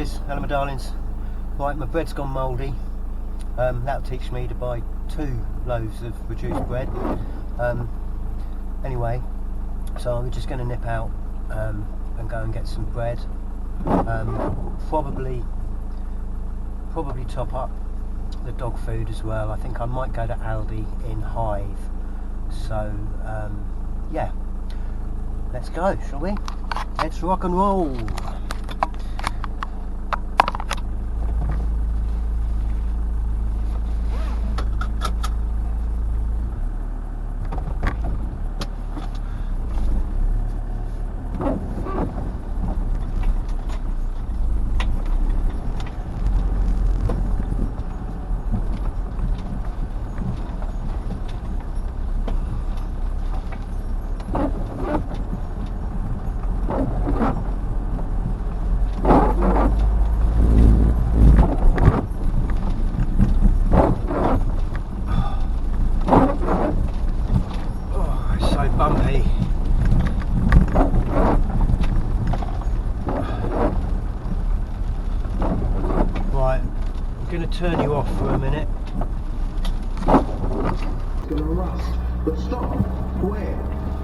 Lovelies, hello my darlings. Right, my bread's gone mouldy. That'll teach me to buy 2 loaves of reduced bread. Anyway, so I'm just going to nip out and go and get some bread. Probably top up the dog food as well. I think I might go to Aldi in Hive. So yeah, let's go, shall we? Let's rock and roll. Bumpy. Right, I'm going to turn you off for a minute. It's going to rust. But stop. Wait.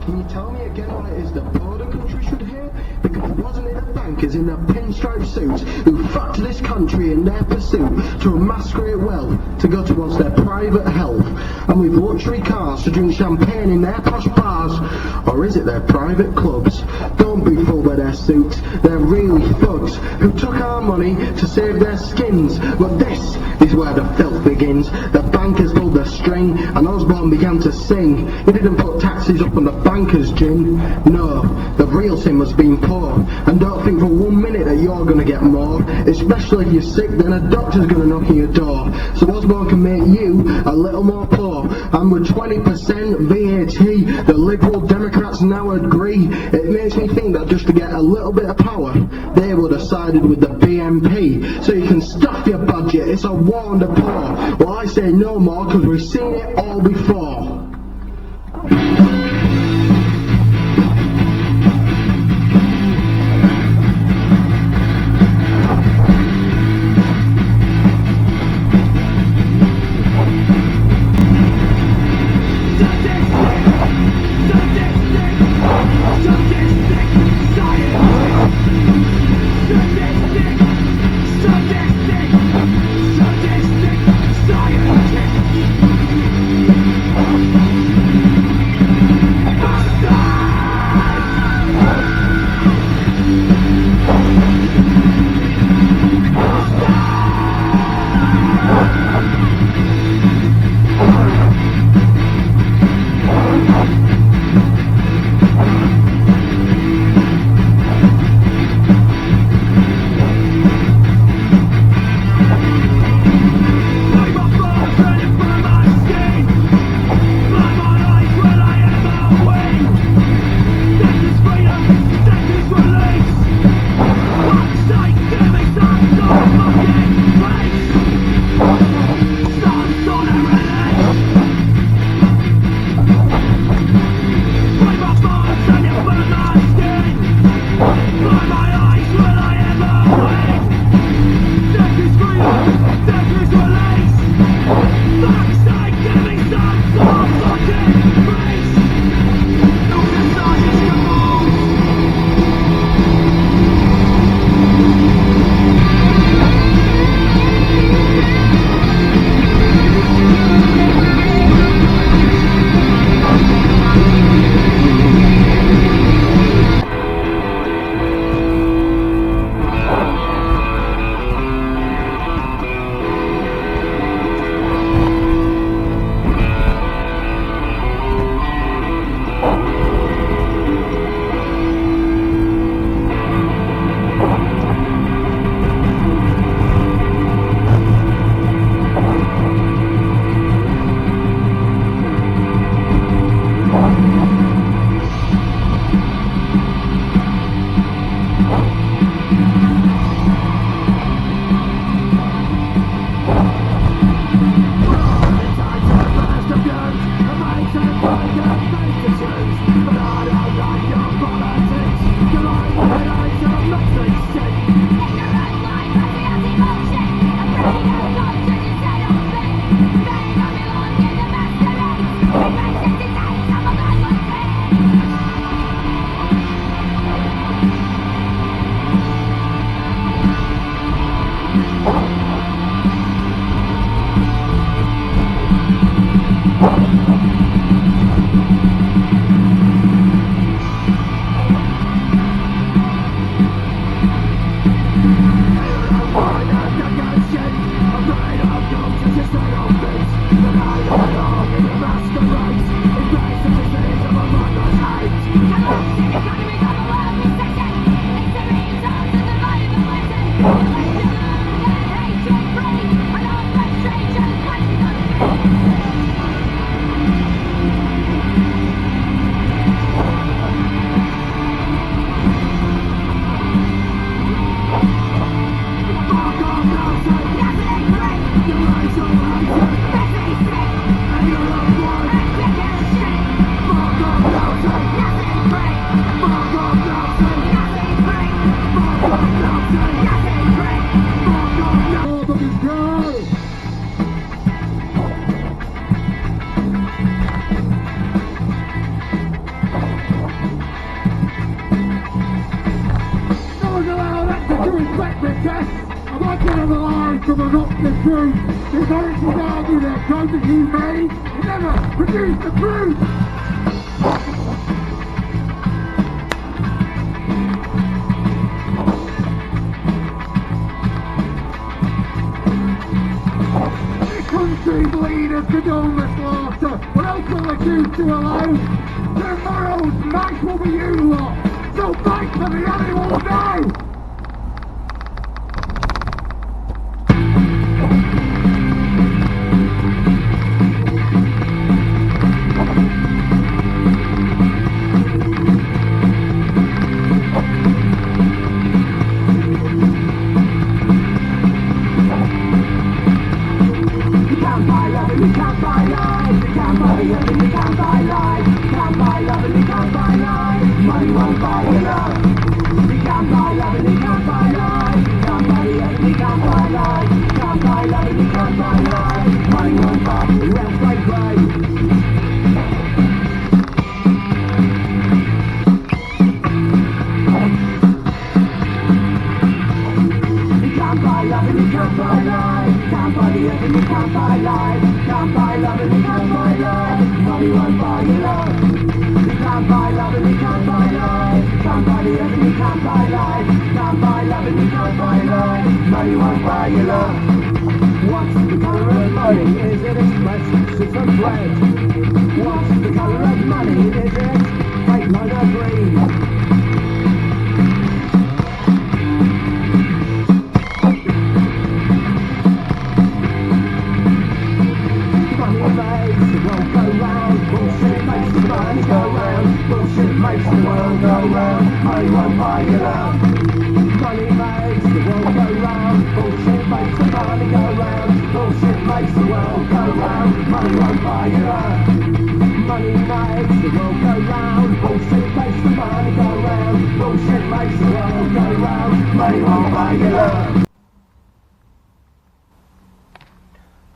Can you tell me again what it is the border country should hear? Because wasn't it the bankers in their pinstripe suits who fucked this country in their pursuit to masquerade well to go towards their private health, and with luxury cars to drink champagne in their posh bars? Or is it their private clubs? Don't be fooled by their suits, they're really thugs who took our money to save their skins. But this is where the filth begins. The bankers pulled the string and Osborne began to sing. He didn't put taxes up on the bankers' gin. No, the real sin was being poor. And don't think for 1 minute that you're gonna get more. Especially if you're sick, then a doctor's gonna knock on your door. So Osborne can make you a little more poor. And with 20% VAT, the Liberal Democrats now agree. It makes me think that just to get a little bit of power, they would have sided with the BNP. So you can stuff your budget, it's a war on the poor. Well, I say no more, because we've seen it all before.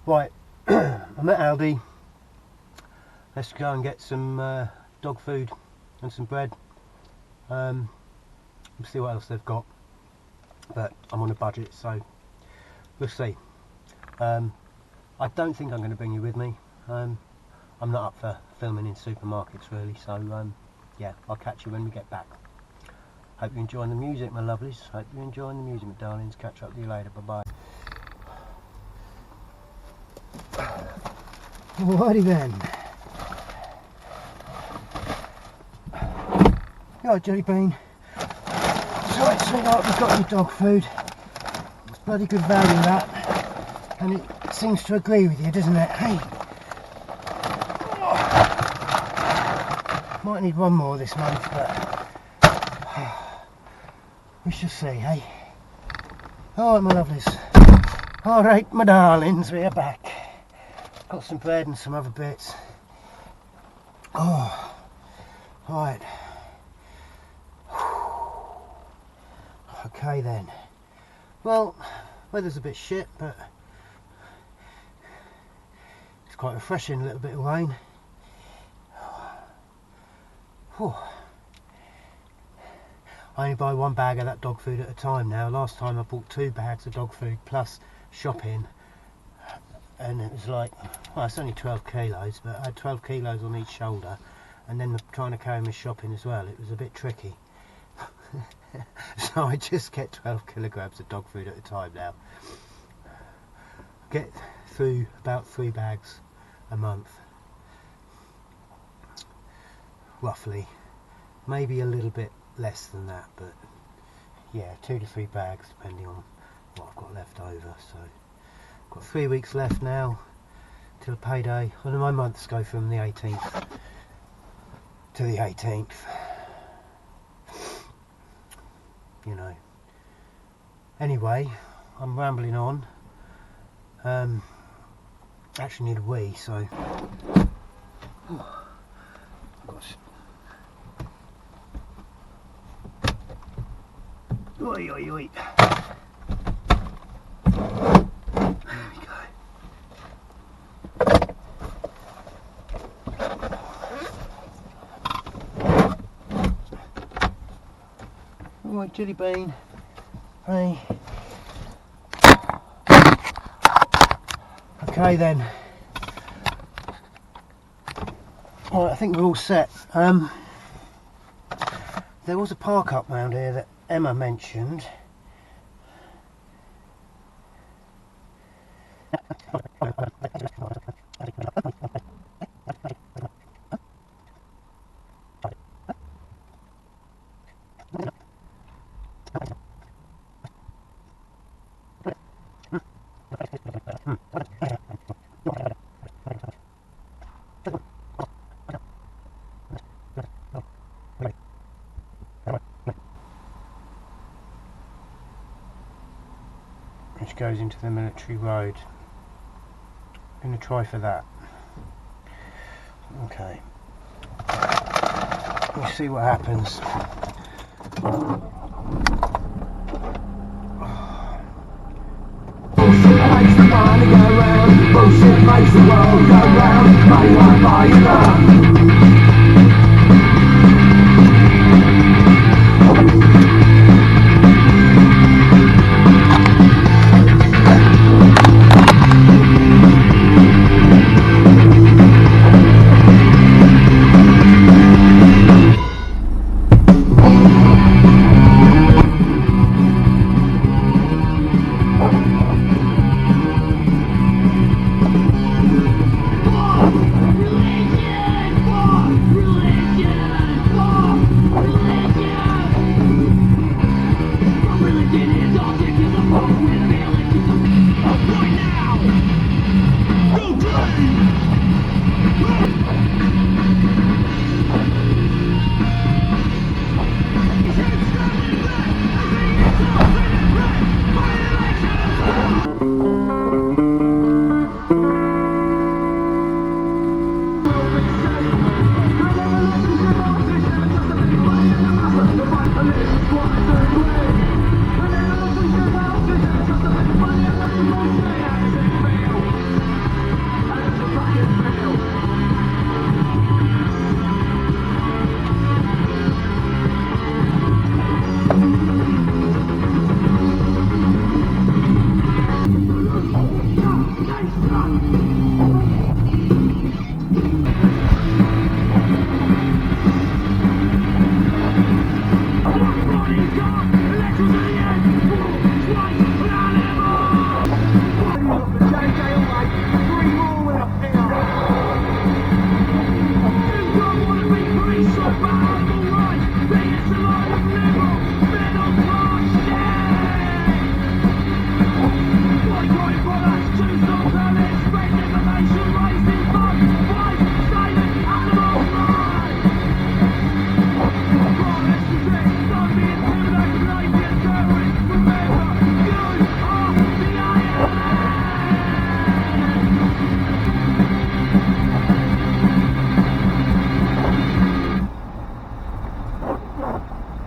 Right, I'm at Aldi. Let's go and get some dog food and some bread. We'll see what else they've got, but I'm on a budget, so we'll see. I don't think I'm going to bring you with me. I'm not up for filming in supermarkets really, so yeah, I'll catch you when we get back. Hope you're enjoying the music, my lovelies. Hope you're enjoying the music, my darlings. Catch up with you later. Bye bye. Alrighty then. Right, J.I.B. Right, sweetheart, we've got your dog food. It's bloody good value, that. And it seems to agree with you, doesn't it? Hey. Might need one more this month, but we shall see, hey? Alright, my lovelies. Alright, my darlings, we're back. Got some bread and some other bits. Oh, right. Okay then. Well, weather's a bit shit, but it's quite refreshing, a little bit of rain. Whew. I only buy one bag of that dog food at a time now. Last time I bought 2 bags of dog food plus shopping, and it was like well, it's only 12 kilos, but I had 12 kilos on each shoulder, and then trying to carry my shopping as well, it was a bit tricky. So I just get 12 kilograms of dog food at a time now. Get through about 3 bags a month, roughly. Maybe a little bit less than that, but yeah, 2 to 3 bags depending on what I've got left over. So I've got 3 weeks left now till payday. Well, my months go from the 18th to the 18th. You know. Anyway, I'm rambling on. Actually need a wee, so gosh. Oi, oi, oi. There we go. Alright, Jelly Bean. Hey. Okay then. Alright, I think we're all set. There was a park up round here that Emma mentioned. Which goes into the military road. I'm going to try for that. Okay. We'll see what happens. Makes the money go round, bullshit makes the world go round, money won't buy you love.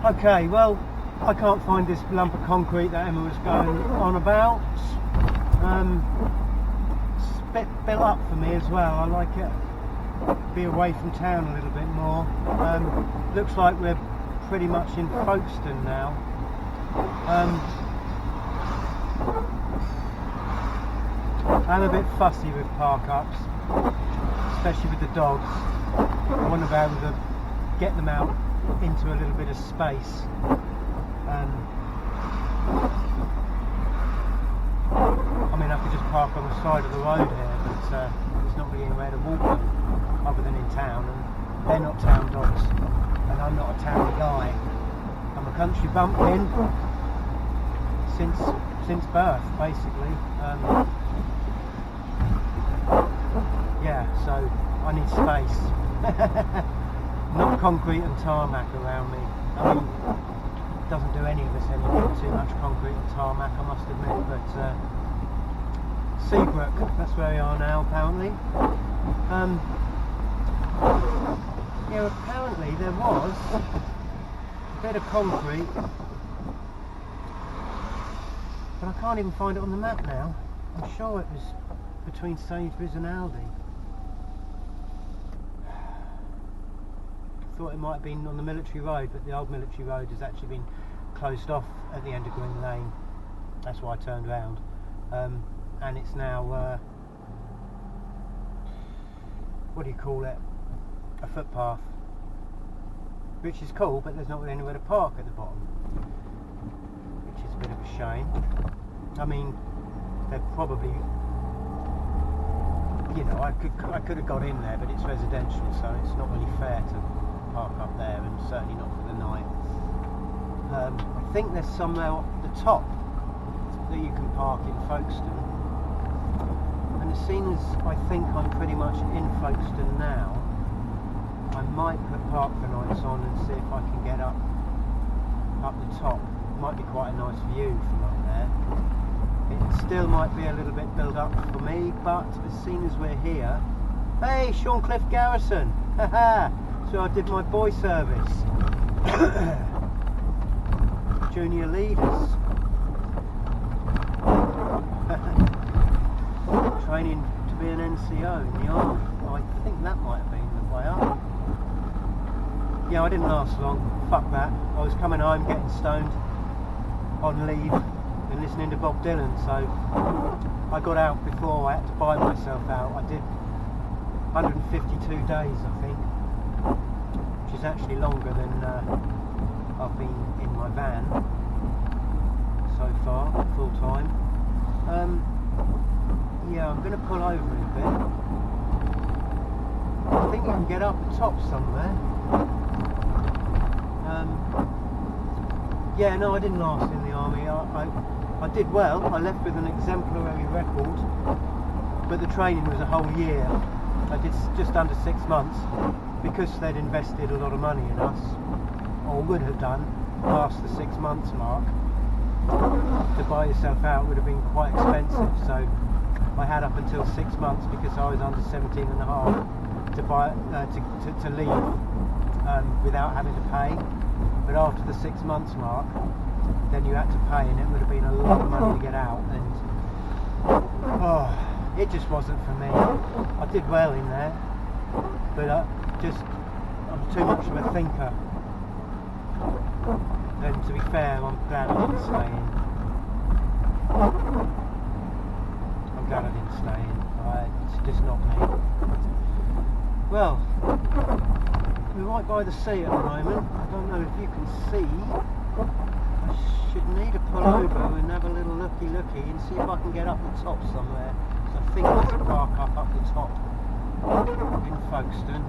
Okay, well, I can't find this lump of concrete that Emma was going on about. It's a bit built up for me as well. I like it be away from town a little bit more. Looks like we're pretty much in Folkestone now. I'm a bit fussy with park ups. especially with the dogs. I want to be able to get them out into a little bit of space. I mean, I could just park on the side of the road here, but there's not really anywhere to walk them other than in town, and they're not town dogs, and I'm not a town guy. I'm a country bumpkin since birth, basically. Yeah, so I need space. Not concrete and tarmac around me. I mean, it doesn't do any of us any good, too much concrete and tarmac, I must admit, but Seabrook, that's where we are now, apparently. Yeah, apparently there was a bit of concrete, but I can't even find it on the map now. I'm sure it was between Sainsbury's and Aldi. Thought it might have been on the military road, but the old military road has actually been closed off at the end of Green Lane. That's why I turned round. And it's now what do you call it, a footpath, which is cool, but there's not really anywhere to park at the bottom, which is a bit of a shame. I mean, they're probably, you know, I could have got in there, but it's residential, so it's not really fair to park up there, and certainly not for the night. I think there's somewhere at the top that you can park in Folkestone, and as soon as I think I'm pretty much in Folkestone now, I might put park for nights on and see if I can get up the top. Might be quite a nice view from up there. It still might be a little bit built up for me, but as soon as we're here, hey, Shorncliffe Garrison, haha. So I did my boy service. Junior leaders. Training to be an NCO in the army. I think that might have been the way up. Yeah, I didn't last long. Fuck that. I was coming home getting stoned on leave and listening to Bob Dylan, so I got out before I had to buy myself out. I did 152 days, I think, which is actually longer than I've been in my van so far, full time. Yeah, I'm going to pull over in a bit. I think you can get up the top somewhere. Yeah, no, I didn't last in the army. I did well. I left with an exemplary record, but the training was a whole year. I did just under 6 months, because they'd invested a lot of money in us, or would have done, past the 6 months mark. To buy yourself out would have been quite expensive, so I had up until 6 months, because I was under 17 and a half, to buy to leave without having to pay. But after the 6 months mark, then you had to pay, and it would have been a lot of money to get out, and it just wasn't for me. I did well in there, but I'm too much of a thinker. And to be fair, I'm glad I didn't stay in. I'm glad I didn't stay in. It's just not me. Well, we're right by the sea at the moment. I don't know if you can see. I should need to pull over and have a little looky and see if I can get up the top somewhere. So I think there's a park up the top in Folkestone.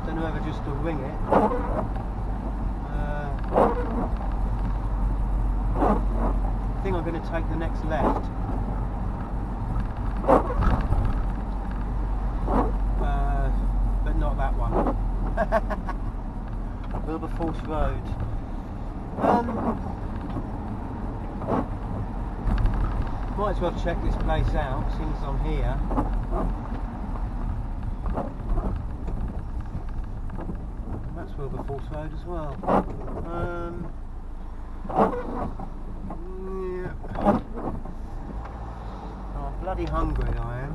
Don't know whether just to ring it. I think I'm going to take the next left. But not that one. Wilberforce Road. Might as well check this place out since I'm here. That's Wilberforce Road as well. Yeah. Oh, I'm bloody hungry I am.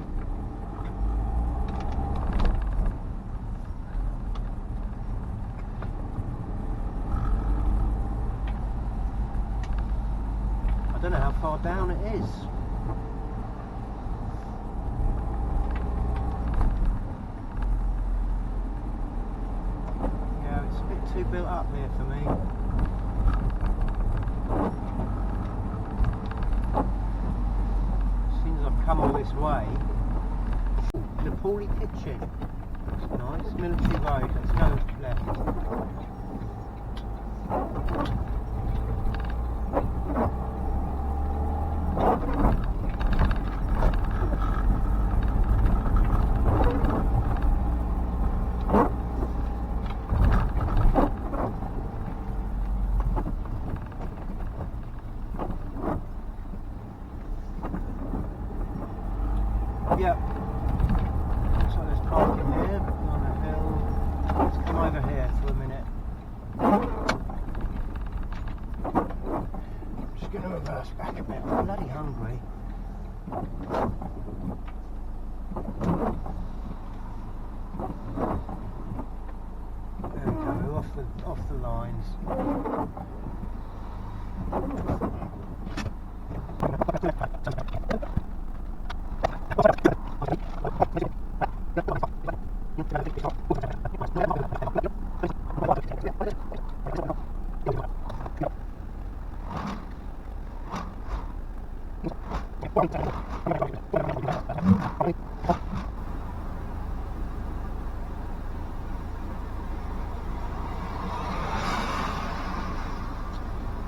I don't know how far down it is. too built up here for me. As soon as I've come all this way, Nepali kitchen. That's nice. Military road. Let's go left. Yep. So there's parking here on a hill. Let's come over here for a minute. Just going to reverse back a bit. I'm bloody hungry. There we go, off the lines.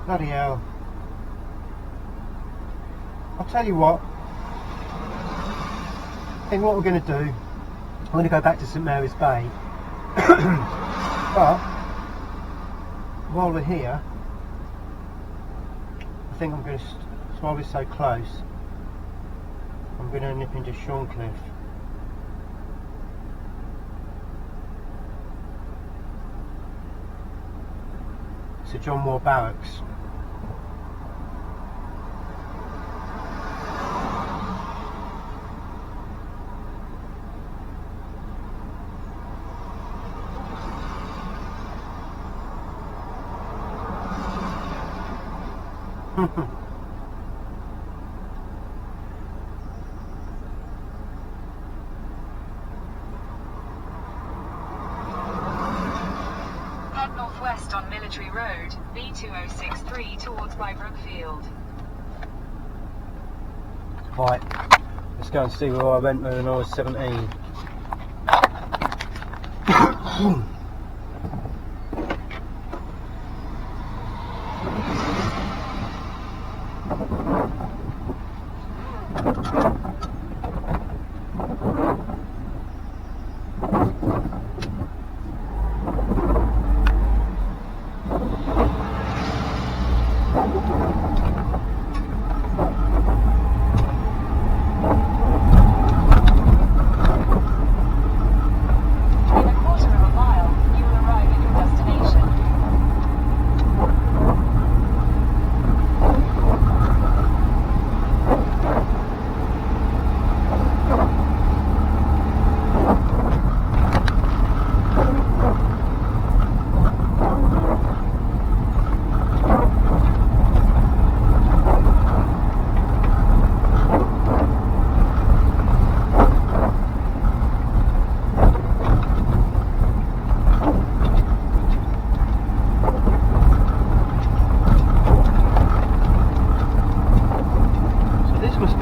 Bloody hell. I'll tell you what. I think what we're going to do, I'm going to go back to St Mary's Bay. But while we're here, I think I'm going to, while we're so close, I'm going to nip into Shorncliffe. Sir John Moore Barracks. Head northwest on Military Road, B2063 towards Bybrookfield. Right, let's go and see where I went when I was 17.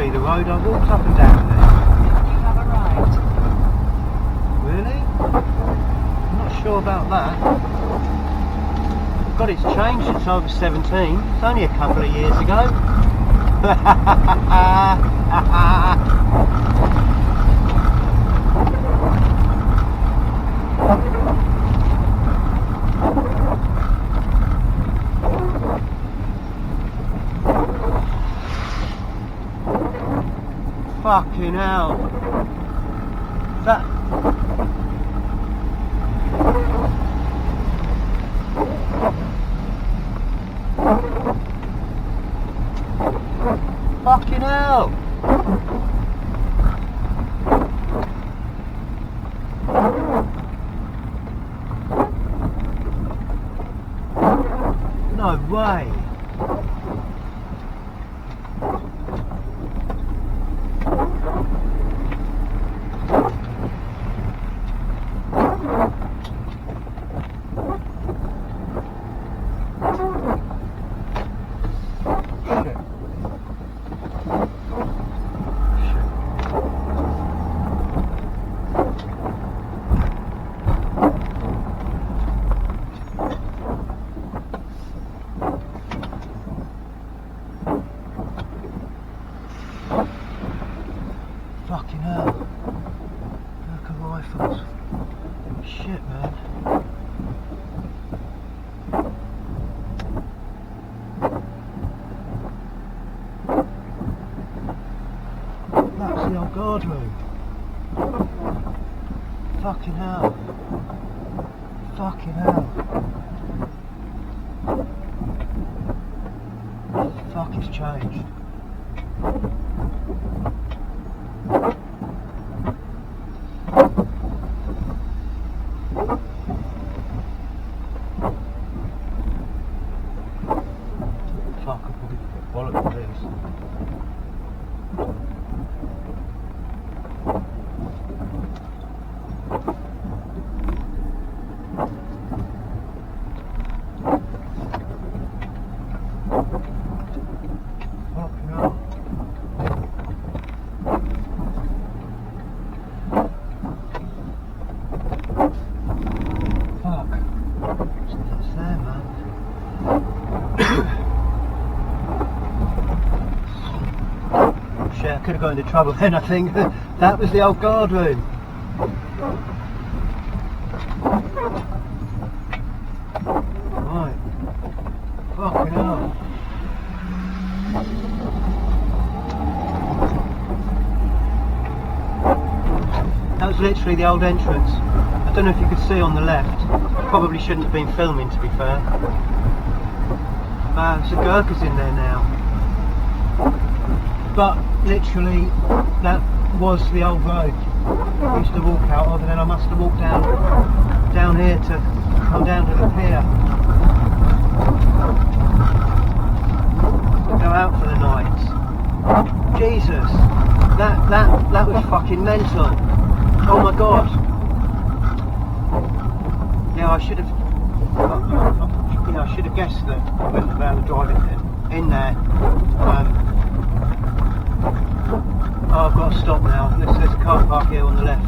Road, I walked up and down there. You have arrived. Really? I'm not sure about that. God, it's changed since I was 17. It's only a couple of years ago. Fucking hell. That... Fucking hell. No way. rifles. Shit, man. That's the old guard room. Fucking hell. Fucking hell. Fuck, it's changed. Fuck, I'll probably bollock for this. Fucking hell. Fuck. It's there, man. Shit, I could have got into trouble then, I think. That was the old guard room. Right. Fucking hell. That was literally the old entrance. I don't know if you could see on the left. Probably shouldn't have been filming, to be fair. There's a Gurkhas in there now. But literally, that was the old road I used to walk out of, and then I must have walked down here to come down to the pier. Go out for the night. Jesus, that was fucking mental. Oh my god. Yeah, I should have. You know, I should have guessed that I wouldn't have been able to drive it in there. Oh, I've got to stop now. There's a car park here on the left.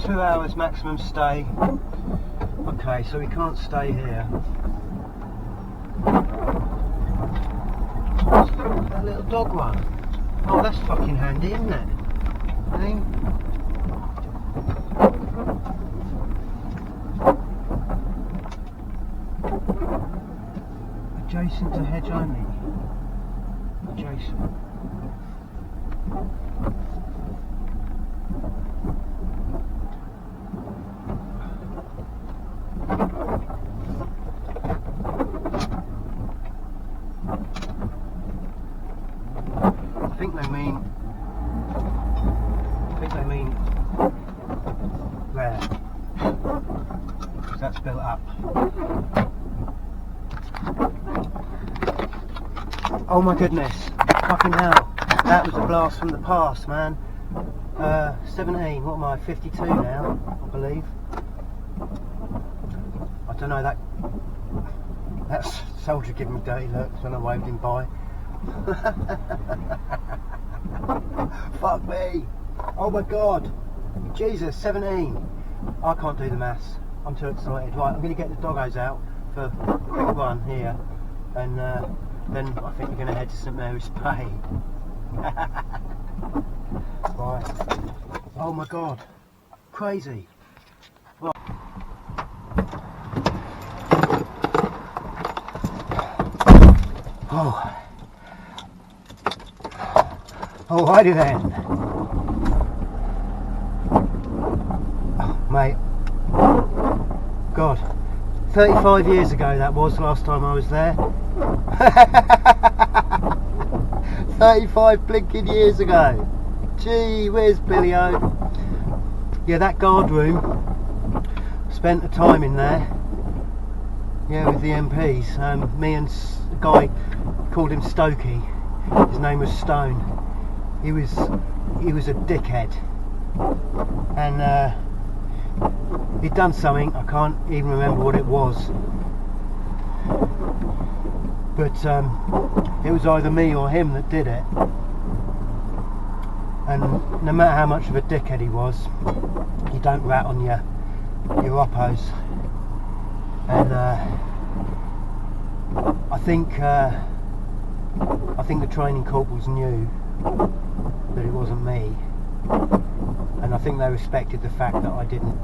2 hours maximum stay. Okay, so we can't stay here. That little dog one. Oh, that's fucking handy, isn't it? Hey? Adjacent to hedge only. Adjacent. I think they mean there, because that's built up. Oh my goodness, fucking hell, that was a blast from the past, man. 17, what am I, 52 now, I believe. I don't know, that soldier gave me dirty looks when I waved him by. Fuck me! Oh my god! Jesus, 17! I can't do the maths. I'm too excited. Right, I'm going to get the doggos out for a quick run here, and then I think we're going to head to St Mary's Bay. Right. Oh my god! Crazy! Right. Oh. Alrighty then. Oh, mate. God. 35 years ago that was, last time I was there. 35 blinking years ago. Gee whiz, Billy-o. Yeah, that guard room. Spent the time in there. Yeah, with the MPs. Me and a guy, called him Stokey. His name was Stone. He was a dickhead, and he'd done something. I can't even remember what it was. but it was either me or him that did it. And no matter how much of a dickhead he was, you don't rat on your oppos. And I think the training corporals knew that it wasn't me, and I think they respected the fact that I didn't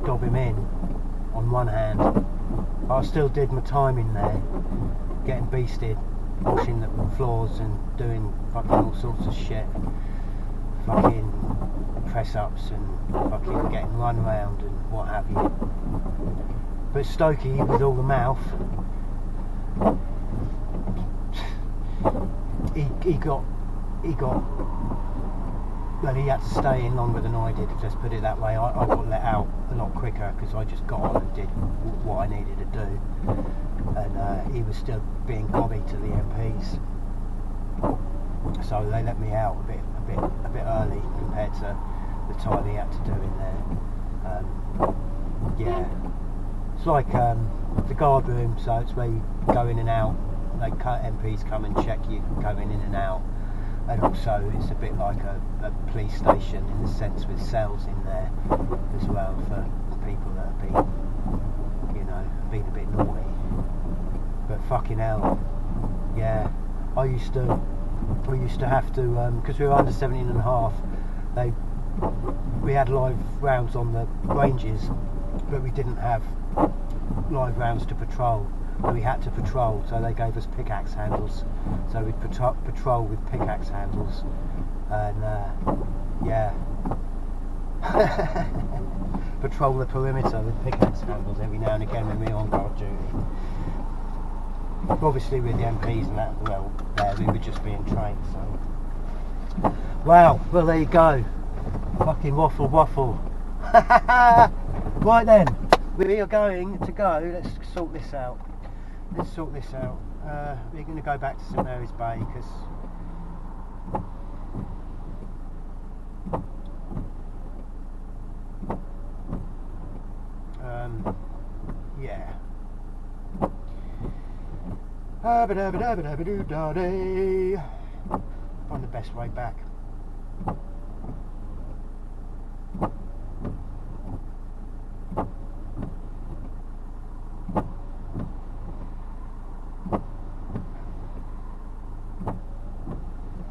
dob him in on one hand. I still did my time in there, getting beasted, washing the floors and doing fucking all sorts of shit, fucking press ups and fucking getting run round and what have you. But Stokey, with all the mouth, he had to stay in longer than I did, let's put it that way. I got let out a lot quicker because I just got on and did what I needed to do, and he was still being gobby to the MPs, so they let me out a bit early compared to the time he had to do in there. Yeah, it's like the guard room, so it's where you go in and out. They MPs come and check you going in and out. And also it's a bit like a police station in the sense with cells in there as well for people that have been, you know, been a bit naughty. But fucking hell, yeah, I used to have to, because we were under 17 and a half, we had live rounds on the ranges, but we didn't have live rounds to patrol. We had to patrol, so they gave us pickaxe handles, so we'd patrol with pickaxe handles, and yeah, patrol the perimeter with pickaxe handles every now and again when we were on guard duty. Obviously with the MPs and that, well, there we were just being trained, so. Wow, well there you go, fucking waffle. Right then, we are going to go, let's sort this out. We're going to go back to St Mary's Bay because yeah. Find the best way back.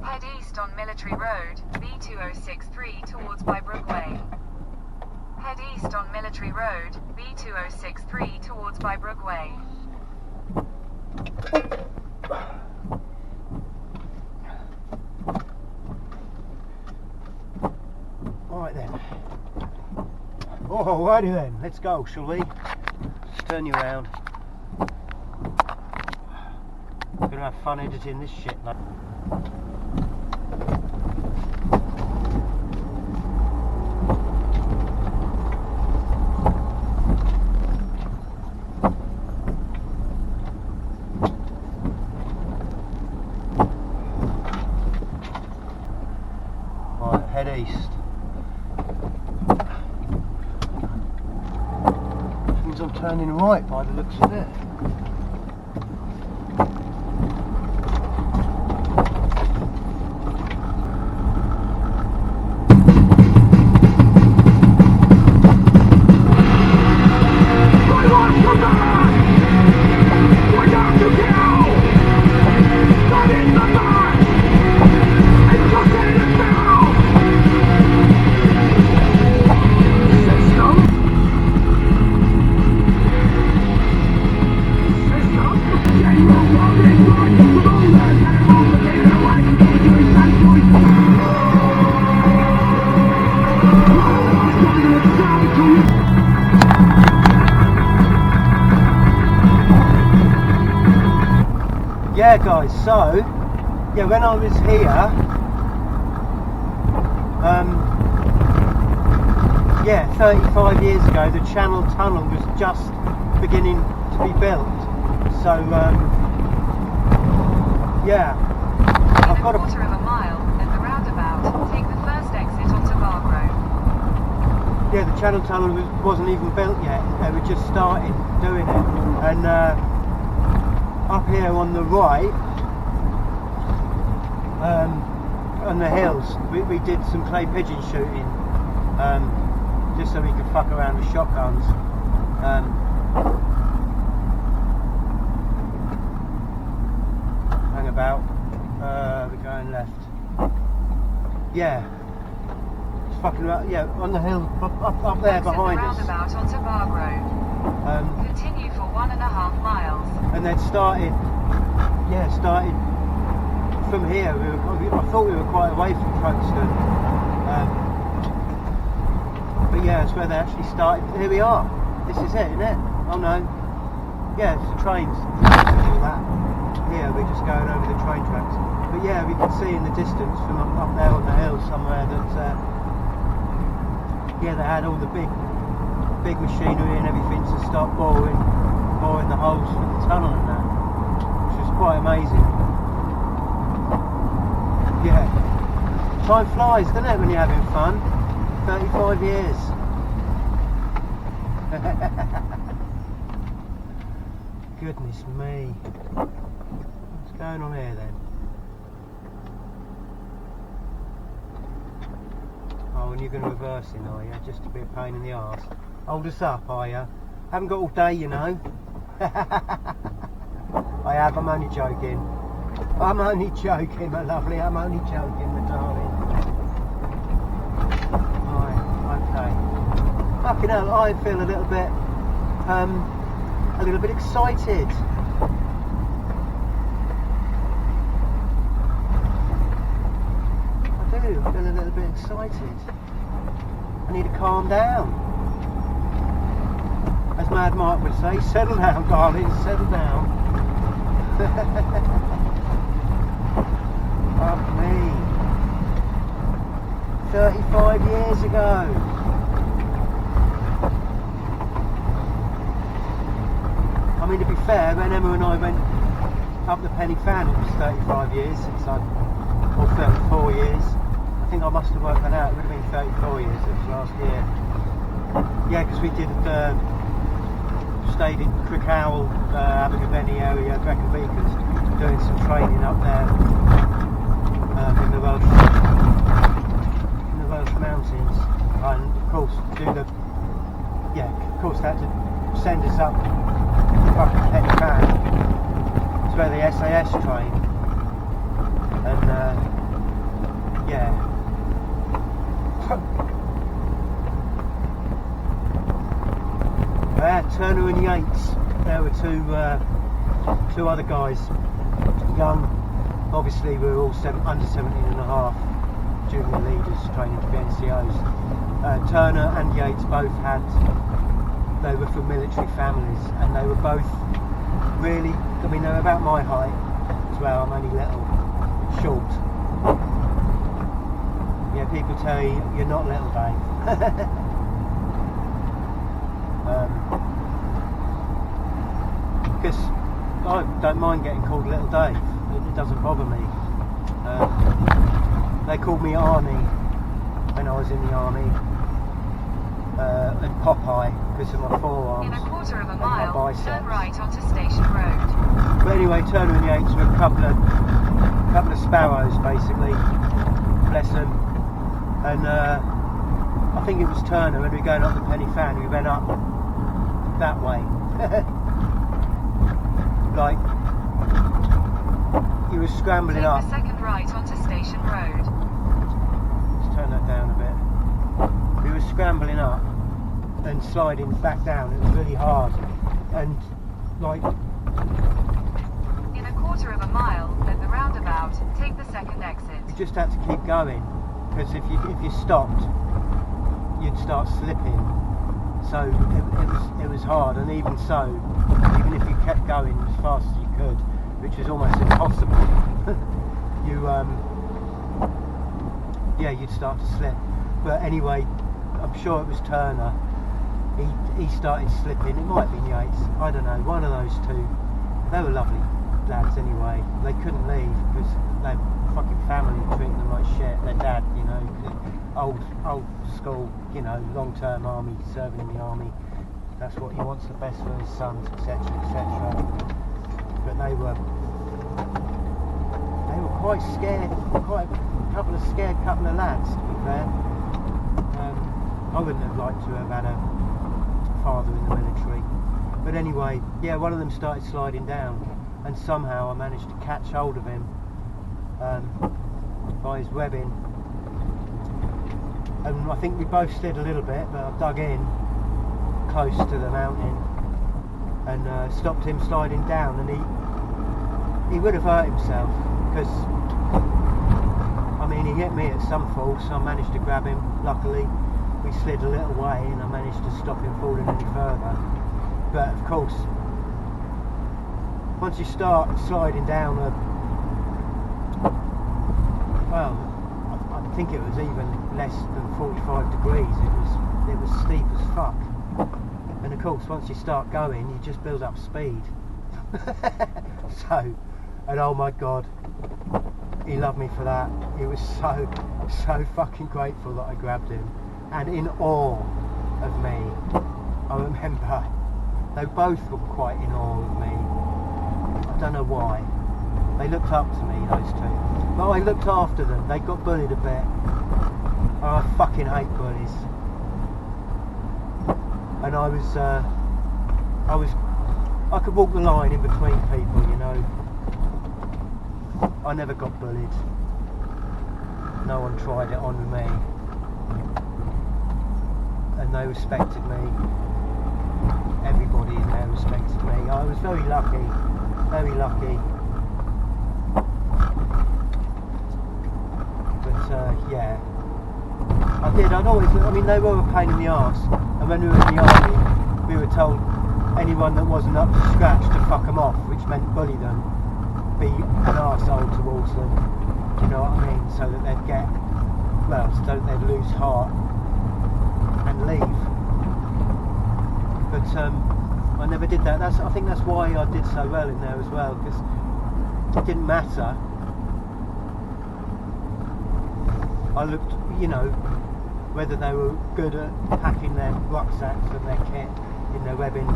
Head east on Military Road, B2063 towards Bybrook Way. Head east on Military Road, B2063 towards Bybrook Way. Alright then. Alrighty then, let's go, shall we? Just turn you around. Gonna have fun editing this shit now. Right, head east. Means I'm turning right by the looks of it. Yeah guys, so yeah, when I was here, yeah, 35 years ago, the Channel Tunnel was just beginning to be built. So yeah, I've got a quarter of a mile at the roundabout, take the first exit onto Barbro. Yeah, the Channel Tunnel wasn't even built yet. They were just starting doing it, and up here on the right, on the hills, we did some clay pigeon shooting, just so we could fuck around with shotguns. Hang about. We're going left. Yeah. Just fucking about. Yeah, on the hill up there behind us. Roundabout onto Bar Grove. Continue for 1.5 miles. And then started from here. I thought we were quite away from Folkestone, but yeah, it's where they actually started. Here we are. This is it, isn't it? Oh no. Yeah, it's the trains. All that. Here we're just going over the train tracks. But yeah, we can see in the distance from up there on the hill somewhere that yeah, they had all the big machinery and everything to start boring the holes for the tunnel and that, which was quite amazing. Yeah, time flies, doesn't it, when you're having fun? 35 years. Goodness me. What's going on here then? Oh, and you're going to reverse in, are you? Just to be a pain in the arse. Hold us up, are you? Haven't got all day, you know. I have, I'm only joking. I'm only joking, my lovely. I'm only joking, my darling. Right, okay. Fucking hell, I feel a little bit excited. I do, I feel a little bit excited. I need to calm down. As Mad Mike would say, settle down, darling, settle down. Fuck me. 35 years ago. I mean, to be fair, when Emma and I went up the Penny Fan, it was 35 years since or 34 years. I think I must have worked that out. It would have been 34 years since last year. Yeah, because we did stayed in Crickhowell, Abergavenny area, Brecon Beacons, doing some training up there in the Welsh mountains, and of course of course they had to send us up fucking Penny Fan. It's where the SAS train, and yeah. Turner and Yates, there were two other guys, young, obviously we were all under 17 and a half, junior leaders training to be NCOs. Turner and Yates both they were from military families, and they were both really, I mean, they were about my height as well. I'm only little, short. Yeah, people tell you, you're not little, Dave. Because I don't mind getting called Little Dave, it doesn't bother me. They called me Arnie when I was in the army, and Popeye because of my forearms. In a quarter of a and mile, my biceps. turn right onto Station Road. But anyway, Turner and Yates were a couple of sparrows basically, bless them. And I think it was Turner, when we were going up the Penny Fan, we went up that way. Like, he was scrambling Take up. the second right onto Station Road. Let's turn that down a bit. We were scrambling up and sliding back down. It was really hard. And like, In a quarter of a mile, at the roundabout, take the second exit. you just had to keep going, because if you stopped, you'd start slipping. So it was hard, and even so, even if you kept going as fast as you could, which is almost impossible, you'd start to slip. But anyway, I'm sure it was Turner. He started slipping. It might have been Yates. I don't know. One of those two. They were lovely lads anyway. They couldn't leave because their fucking family treating them like shit. Their dad, you know, old school, you know, long-term army, serving in the army. That's what he wants, the best for his sons, etc., etc. but they were quite scared, quite a couple of lads, to be fair. I wouldn't have liked to have had a father in the military, but anyway, yeah, one of them started sliding down, and somehow I managed to catch hold of him by his webbing, and I think we both slid a little bit, but I dug in close to the mountain and stopped him sliding down, and he would have hurt himself, because I mean, he hit me at some force. I managed to grab him, luckily. We slid a little way and I managed to stop him falling any further. But of course, once you start sliding down well, I think it was even less than 45 degrees. It was steep as fuck. And of course, once you start going, you just build up speed. And oh my god, he loved me for that. He was so fucking grateful that I grabbed him, and in awe of me. I remember they both were quite in awe of me. I don't know why. They looked up to me, those two. But I looked after them. They got bullied a bit. And I fucking hate bullies. And I could walk the line in between people, you know. I never got bullied. No one tried it on with me. And they respected me. Everybody in there respected me. I was very lucky. Very lucky. But yeah. I mean, they were a pain in the arse. And when we were in the army, we were told anyone that wasn't up to scratch to fuck them off, which meant bully them, be an arsehole towards them, do you know what I mean? So that they'd so that they'd lose heart and leave. But I never did that. I think that's why I did so well in there as well, because it didn't matter. I looked, you know, whether they were good at packing their rucksacks and their kit in their webbing.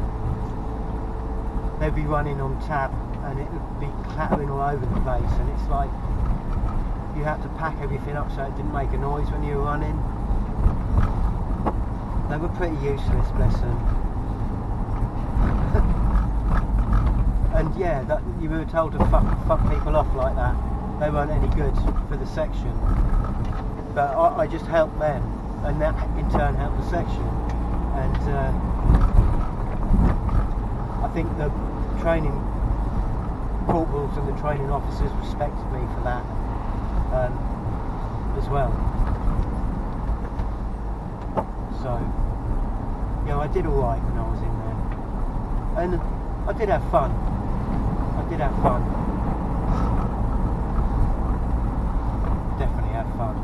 They'd be running on tab and it would be clattering all over the place, and it's like you had to pack everything up so it didn't make a noise when you were running. They were pretty useless, bless them. And yeah, that you were told to fuck people off like that. They weren't any good for the section. But I just helped them, and that in turn helped the section. And I think the training corporals and the training officers respected me for that as well. So, yeah, I did alright when I was in there. And I did have fun. Definitely had fun.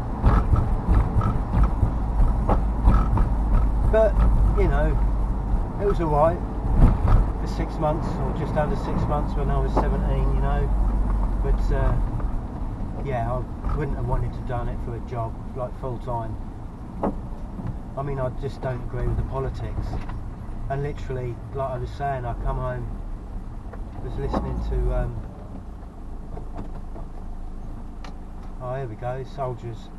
But, you know, it was alright for 6 months, or just under 6 months when I was 17, you know. But, yeah, I wouldn't have wanted to have done it for a job, like full time. I mean, I just don't agree with the politics. And literally, like I was saying, I come home, was listening to, oh, here we go, soldiers.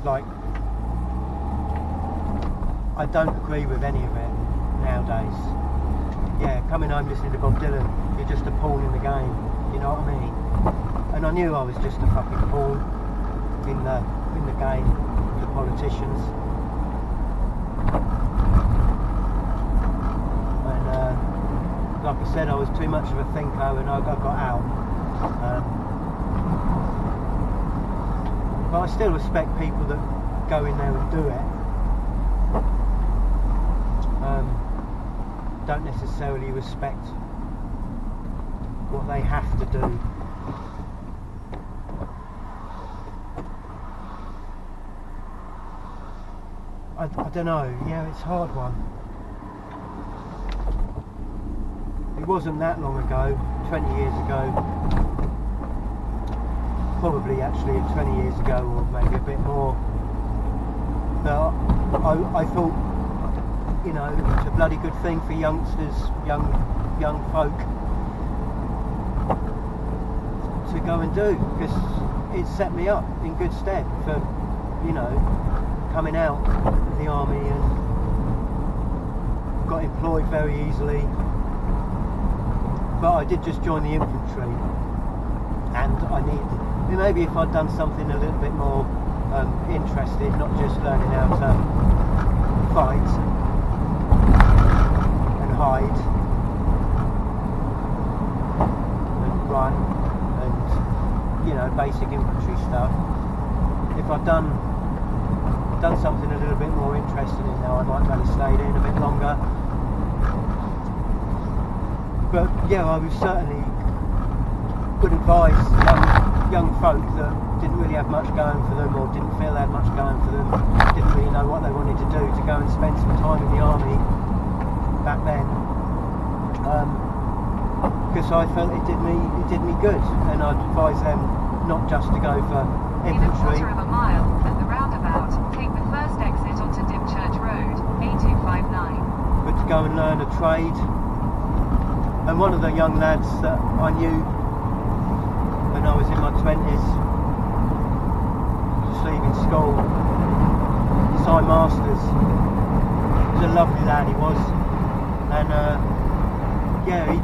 Like, I don't agree with any of it nowadays. Yeah, coming home listening to Bob Dylan, you're just a pawn in the game, you know what I mean? And I knew I was just a fucking pawn in the game, the politicians. And like I said, I was too much of a thinker, and I got out. But I still respect people that go in there and do it. Don't necessarily respect what they have to do. I don't know, yeah, it's a hard one. It wasn't that long ago, 20 years ago, probably actually 20 years ago, or maybe a bit more, that I thought you know, it's a bloody good thing for youngsters, young folk to go and do, because it set me up in good stead for, you know, coming out of the army, and got employed very easily. But I did just join the infantry, and I needed, maybe if I'd done something a little bit more interesting, not just learning how to fight and hide and run and, you know, basic infantry stuff. If I'd done something a little bit more interesting in there, I might have stayed in a bit longer. But yeah, I was certainly would advise young folk that didn't really have much going for them, or didn't feel they had much going for them, didn't really know what they wanted to do, to go and spend some time in the army back then, because I felt it did me good, and I'd advise them not just to go for infantry. In a quarter of a mile at the roundabout, take the first exit onto Dymchurch Road, A259. But to go and learn a trade. And one of the young lads that I knew when I was in my 20s, just leaving school, Cy Masters, he was a lovely lad, he was, and yeah, he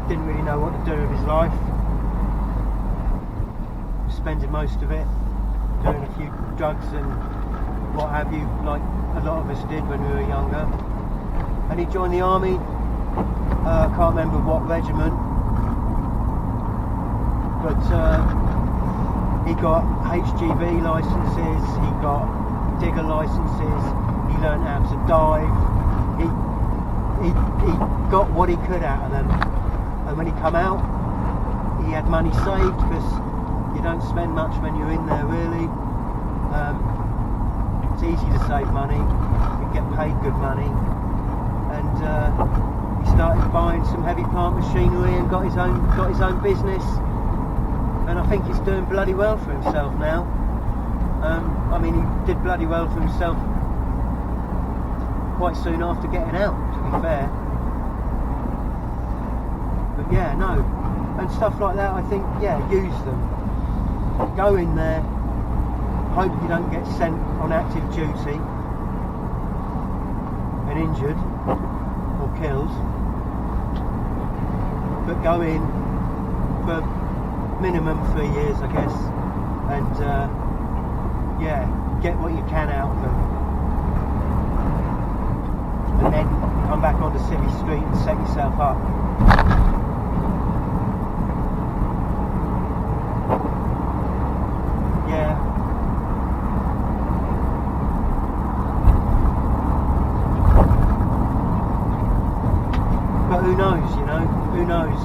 didn't really know what to do with his life, spending most of it doing a few drugs and what have you, like a lot of us did when we were younger. And he joined the army. I can't remember what regiment, but he got HGV licences, he got digger licences, he learned how to dive, he got what he could out of them, and when he come out he had money saved, because you don't spend much when you're in there really. It's easy to save money, you get paid good money, and he started buying some heavy plant machinery and got his own business, and I think he's doing bloody well for himself now. I mean, he did bloody well for himself quite soon after getting out, to be fair. But yeah, no, and stuff like that, I think, yeah, use them. Go in there, hope you don't get sent on active duty and injured or killed, but go in for minimum 3 years, I guess, and yeah, get what you can out of them, and then come back onto City Street and set yourself up. Yeah. But who knows, you know? Who knows?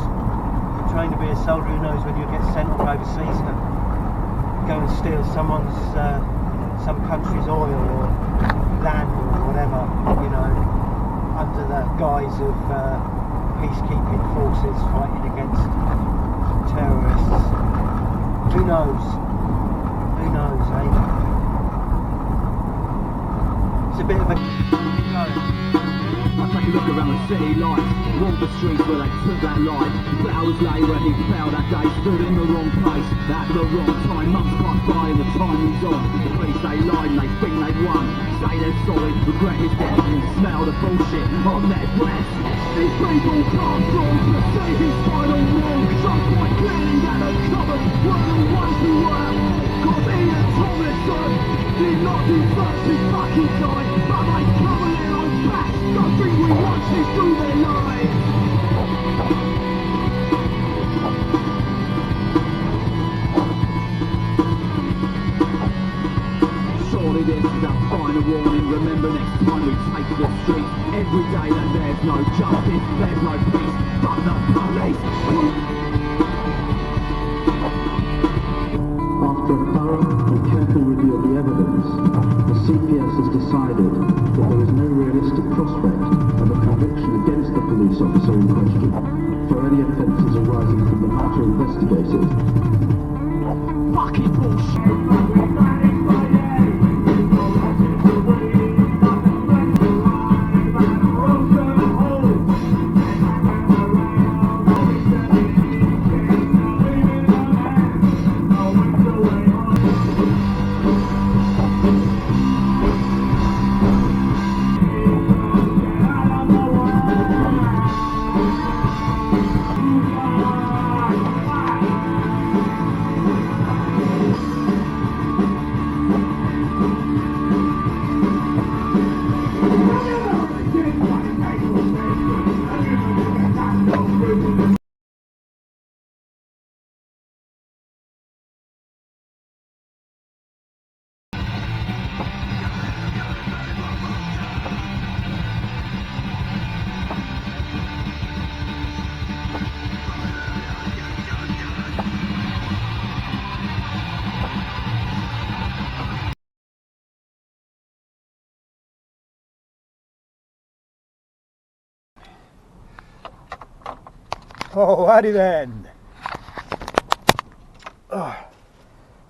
You're trained to be a soldier, who knows when you'll get sent off overseas to go and steal someone's, some country's oil or land or whatever, you know, under the guise of peacekeeping forces fighting against terrorists. Who knows? Who knows, eh? It's a bit of a I take a look around the city lights, walk the streets where they took that life. Flowers lay where he fell that day, stood in the wrong place at the wrong time. Months pass by and the time moves on. The police they lied and they think they won. Say they're sorry, regret his death and smell the bullshit on their breath. These people can't prove to see his final wrong. Some quite clearly that the covers were the ones who were. Cause Ian Tomlinson did not deserve to fucking die, but they cover their own backs. Nothing we watch is through their lives. Surely this is our final warning. Remember next time we take to the streets. Every day that there's no justice, there's no peace. Fuck the police. After a thorough and careful review of the evidence, the CPS has decided that there is no realistic prospect of a conviction against the police officer in question for any offences arising from the matter investigated. Fucking bullshit. Oh, howdy then. Oh,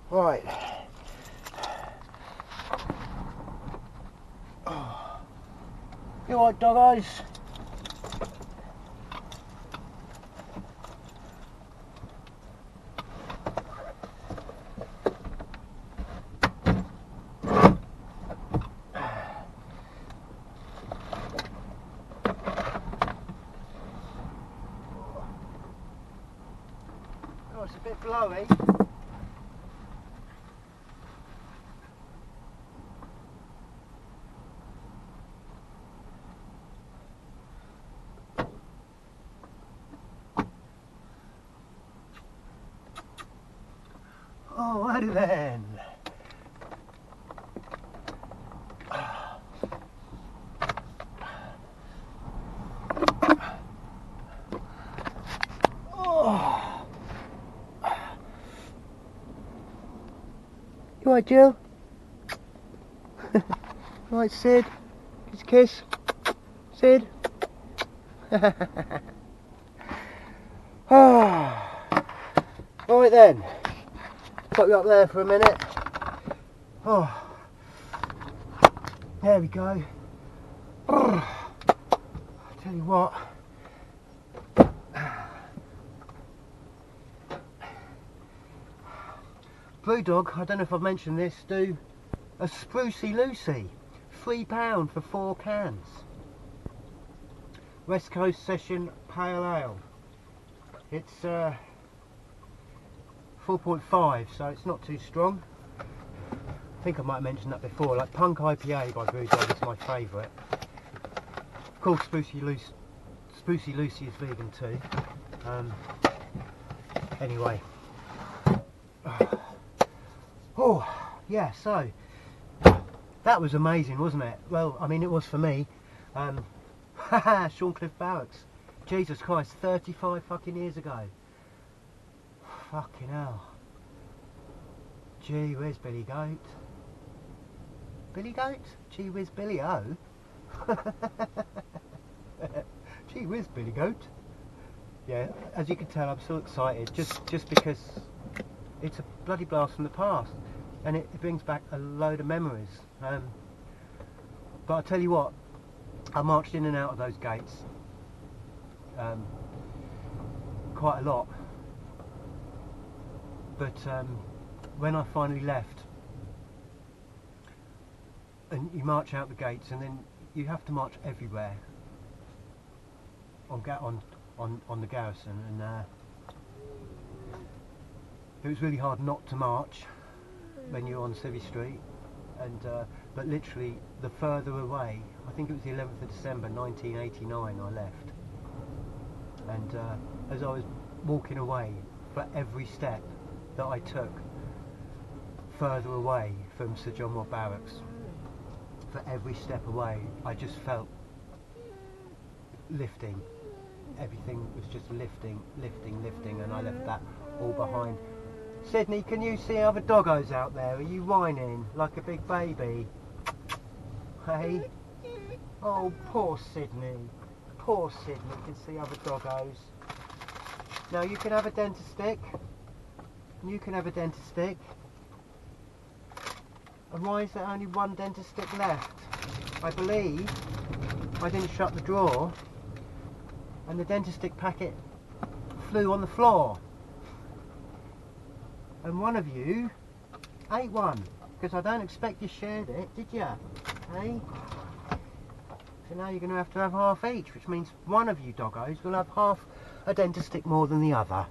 right. Oh. You alright, dog eyes? Oh, it's a bit blowy. Oh, howdy then. Oh. You alright, Jill? Alright, Sid? Kiss. Sid? Oh. Alright then. Got you up there for a minute. Oh. There we go. Oh. I'll tell you what. Brewdog, I don't know if I've mentioned this, do a Sprucey Lucy. £3 for 4 cans. West Coast Session Pale Ale. It's 4.5, so it's not too strong. I think I might have mentioned that before. Like Punk IPA by Brewdog is my favourite. Of course, Sprucey Lucy is vegan too. Anyway. Oh, yeah, so that was amazing, wasn't it? Well, I mean, it was for me. Shorncliffe Barracks. Jesus Christ, 35 fucking years ago. Fucking hell. Gee whiz, Billy Goat. Billy Goat? Gee whiz, Billy O. Gee whiz, Billy Goat. Yeah, as you can tell, I'm so excited just because it's a bloody blast from the past, and it brings back a load of memories. But I'll tell you what, I marched in and out of those gates quite a lot. But when I finally left, and you march out the gates, and then you have to march everywhere on the garrison, and it was really hard not to march when you're on Civvy Street, and but literally the further away, I think it was the 11th of December 1989 I left, and as I was walking away, for every step that I took further away from Sir John Moore Barracks, for every step away, I just felt lifting. Everything was just lifting, and I left that all behind. Sydney, can you see other doggos out there? Are you whining like a big baby? Hey? Oh, poor Sydney. Poor Sydney can see other doggos. Now you can have a dentist stick. You can have a dentist stick. And why is there only one dentist stick left? I believe I didn't shut the drawer and the dentist stick packet flew on the floor. And one of you ate one, because I don't expect you shared it, did you? Hey? So now you're going to have half each, which means one of you doggos will have half a dentist stick more than the other.